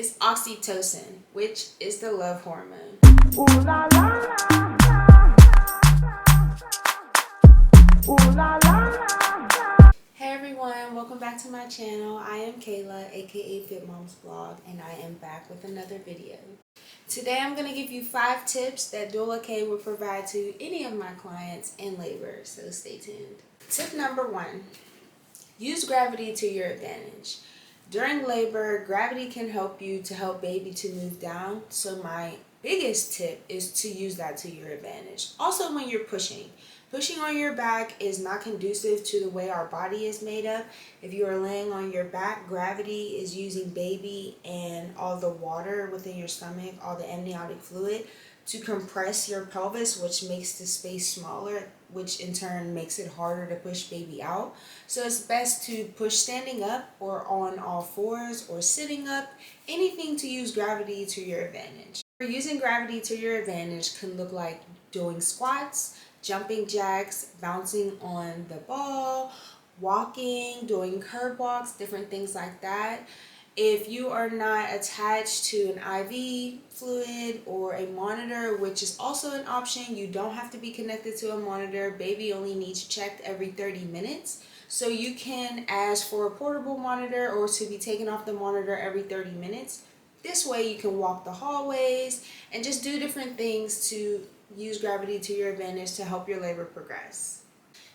is oxytocin, which is the love hormone. Ooh la la Ooh la la Hey everyone, welcome back to my channel. I am Kayla, aka Fitmomsblog, and I am back with another video. Today I'm going to give you 5 tips that Doula K will provide to any of my clients in labor, so stay tuned. Tip number 1, use gravity to your advantage. During labor, gravity can help you to help baby to move down, so my biggest tip is to use that to your advantage. Also when you're pushing on your back is not conducive to the way our body is made up. If you are laying on your back, gravity is using baby and all the water within your stomach, all the amniotic fluid, to compress your pelvis, which makes the space smaller, which in turn makes it harder to push baby out. So it's best to push standing up or on all fours or sitting up, anything to use gravity to your advantage. Using gravity to your advantage can look like doing squats, jumping jacks, bouncing on the ball, walking, doing curb walks, different things like that. If you are not attached to an IV fluid or a monitor, which is also an option, you don't have to be connected to a monitor. Baby only needs checked every 30 minutes. So you can ask for a portable monitor or to be taken off the monitor every 30 minutes. This way you can walk the hallways and just do different things to use gravity to your advantage to help your labor progress.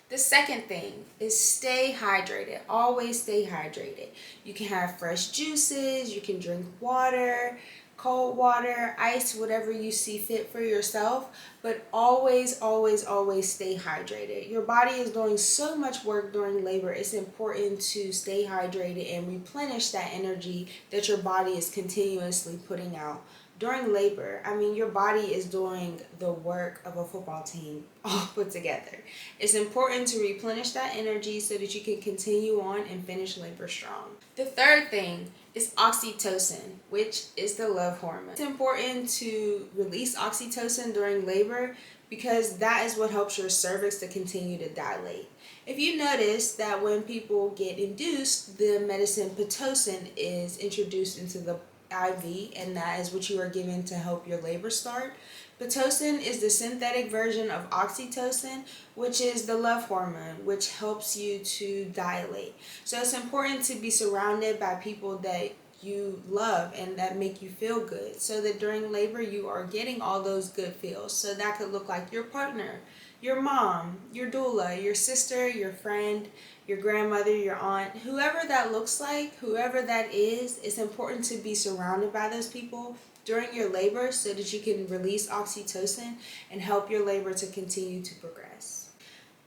The second thing is stay hydrated. Always stay hydrated. You can have fresh juices, you can drink water, cold water, ice, whatever you see fit for yourself, but always, always, always stay hydrated. Your body is doing so much work during labor. It's important to stay hydrated and replenish that energy that your body is continuously putting out. During labor, your body is doing the work of a football team all put together. It's important to replenish that energy so that you can continue on and finish labor strong. The third thing is oxytocin, which is the love hormone. It's important to release oxytocin during labor because that is what helps your cervix to continue to dilate. If you notice that when people get induced, the medicine Pitocin is introduced into the IV, and that is what you are given to help your labor start. Pitocin is the synthetic version of oxytocin, which is the love hormone, which helps you to dilate. So it's important to be surrounded by people that you love and that make you feel good, so that during labor you are getting all those good feels. So that could look like your partner, your mom, your doula, your sister, your friend, your grandmother, your aunt, whoever that looks like, whoever that is, it's important to be surrounded by those people during your labor so that you can release oxytocin and help your labor to continue to progress.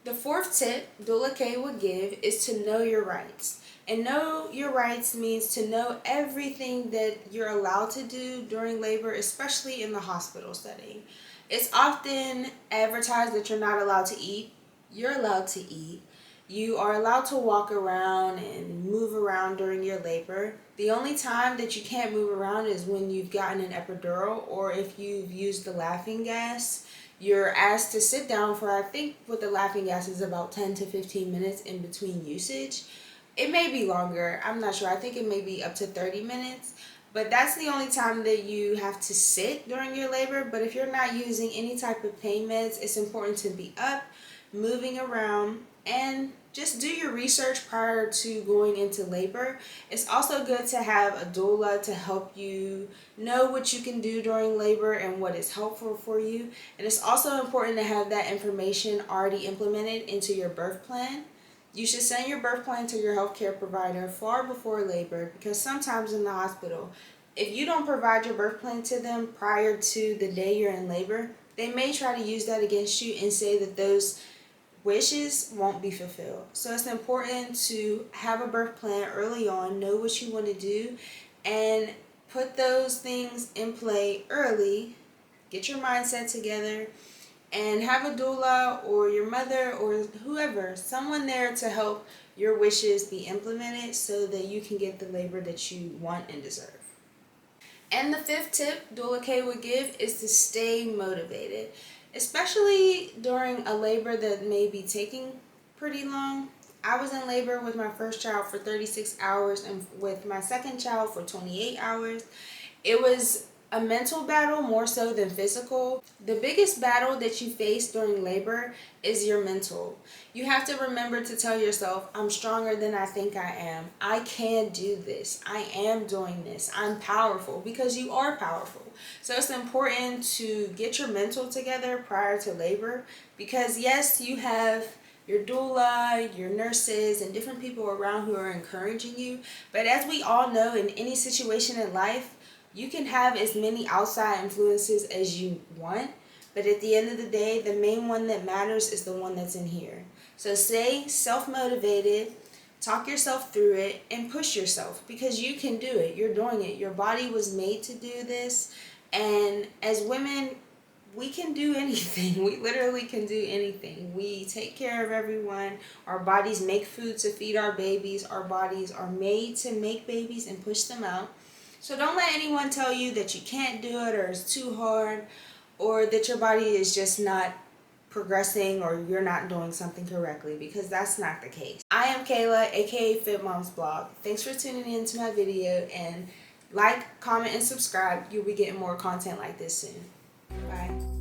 The fourth tip Doula K would give is to know your rights. And know your rights means to know everything that you're allowed to do during labor, especially in the hospital setting. It's often advertised that you're not allowed to eat. You're allowed to eat. You are allowed to walk around and move around during your labor. The only time that you can't move around is when you've gotten an epidural or if you've used the laughing gas. You're asked to sit down for, I think with the laughing gas is about 10 to 15 minutes in between usage. It may be longer, I'm not sure. I think it may be up to 30 minutes. But that's the only time that you have to sit during your labor. But if you're not using any type of pain meds, it's important to be up, moving around, and just do your research prior to going into labor. It's also good to have a doula to help you know what you can do during labor and what is helpful for you. And it's also important to have that information already implemented into your birth plan. You should send your birth plan to your healthcare provider far before labor, because sometimes in the hospital, if you don't provide your birth plan to them prior to the day you're in labor, they may try to use that against you and say that those wishes won't be fulfilled. So it's important to have a birth plan early on, know what you want to do, and put those things in play early. Get your mindset together and have a doula or your mother or whoever, someone there to help your wishes be implemented so that you can get the labor that you want and deserve. And the fifth tip Doula K would give is to stay motivated, especially during a labor that may be taking pretty long. I was in labor with my first child for 36 hours and with my second child for 28 hours. It was a mental battle more so than physical. The biggest battle that you face during labor is your mental. You have to remember to tell yourself, I'm stronger than I think I am. I can do this. I am doing this. I'm powerful, because you are powerful. So it's important to get your mental together prior to labor, because yes, you have your doula, your nurses, and different people around who are encouraging you. But as we all know, in any situation in life, you can have as many outside influences as you want, but at the end of the day, the main one that matters is the one that's in here. So stay self-motivated, talk yourself through it, and push yourself, because you can do it. You're doing it. Your body was made to do this, and as women, we can do anything. We literally can do anything. We take care of everyone. Our bodies make food to feed our babies. Our bodies are made to make babies and push them out. So don't let anyone tell you that you can't do it, or it's too hard, or that your body is just not progressing, or you're not doing something correctly, because that's not the case. I am Kayla, aka Fitmomsblog. Thanks for tuning in to my video, and like, comment, and subscribe. You'll be getting more content like this soon. Bye.